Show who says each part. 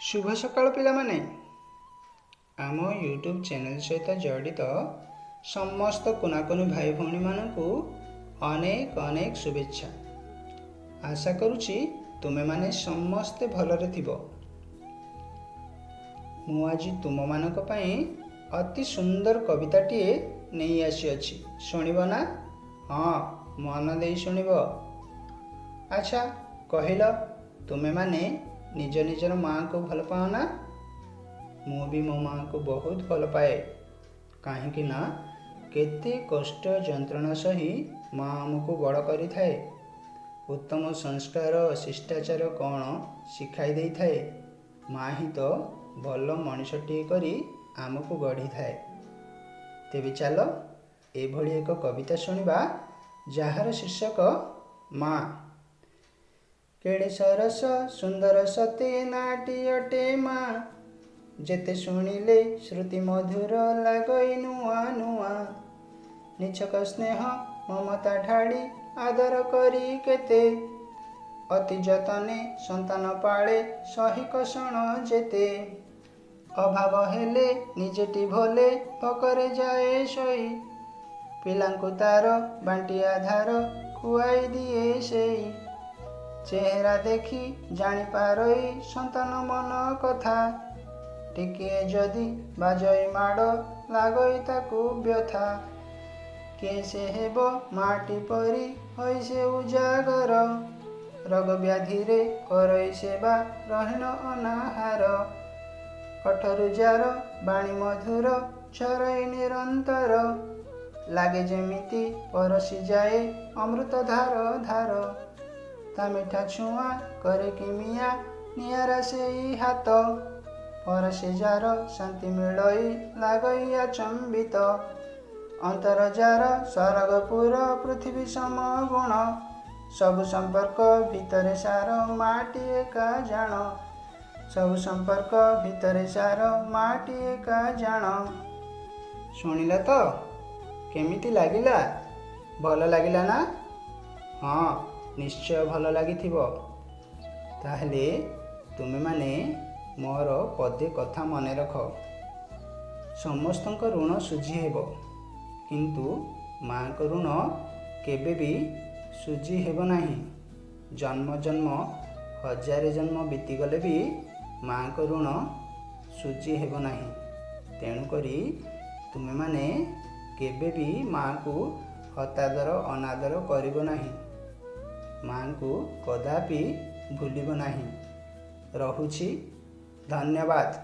Speaker 1: शुभ सकाळ पिलामाने आम YouTube channel सहित जड़ित समस्त कुनाकुनी भाई भौणी मानू अनेक अनेक शुभेच्छा। आशा करुछि तुमे माने समस्ते भलरे थिबो। मु आज तुम मानक पई अति सुंदर कविताटीए नहीं आसी अछि, शुणिब ना? हाँ, मन देई शुणिब। अच्छा कहिल, तुमे माने निज निजर माँ को भल पाओ ना? मु भी मो माँ को बहुत भल पाए, कहीं ना केते कष्ट जंत्रणा सही माँ आमको बड़ करि थाए। उत्तम संस्कार शिष्टाचार कौन शिखाई दे थाए। माँ ही तो भल मनिषटीए करी आमको गढ़ी थाए। तेबे चलो एभली एक कविता शुणिबा जार शीर्षक माँ। केड़े सरस सुंदर सते नाटी अटे माँ, जेते शुणिले श्रुति मधुर लागई नुआ नुआ। निछक स्नेह ममता ढाड़ी आदर करी केते, अति जतने संतान पाले सही कषण जेते। अभाव हेले निजेटी भोले भकरे जाए सोई, पिलांकु तार बांटी आधार खुआई दिए सेई। चेहरा देखी जानी पारई संतान मन कथा, टिकिए जदि बाजई माड़ लागई ताकू व्यथा। के से हेब माटी परी होई से उजागर, रोग व्याधि रे करई सेवा रहन अनाहार। कठोर जार बाणी मधुर झरई निरंतर, लागे जेमिति परसी जाए अमृत धार धार। ता मिठा छुआ करे कि मिया नियारा सेई हाथ, परसे जार शांति मिलई लागई अचंबित। अंतर जार स्वर्गपुर पृथ्वी सम गुण, सब संपर्क भितरे सार माटी एका जान। सब संपर्क भितरे सार माटी एका जान। शुणिला तो केमिति लागिला? भल लागिला ना? हाँ, निश्चय भल लागिथिबो। ताहले तुमे माने मोर पदे कथा मने रख। समस्तक ऋण सुझी हेबो, किंतु माँ को ऋण केबे भी सुझी हेबो नाही। जन्म जन्म हजारे जन्म बीतीगले भी माँ को ऋण सुझी हेबो नाही। तेणु करी तुमे माने केबे भी माँ को हतादर अनादर करिबो नाही। माँ को कदापि भूलिबो नाही। रहुछि, धन्यवाद।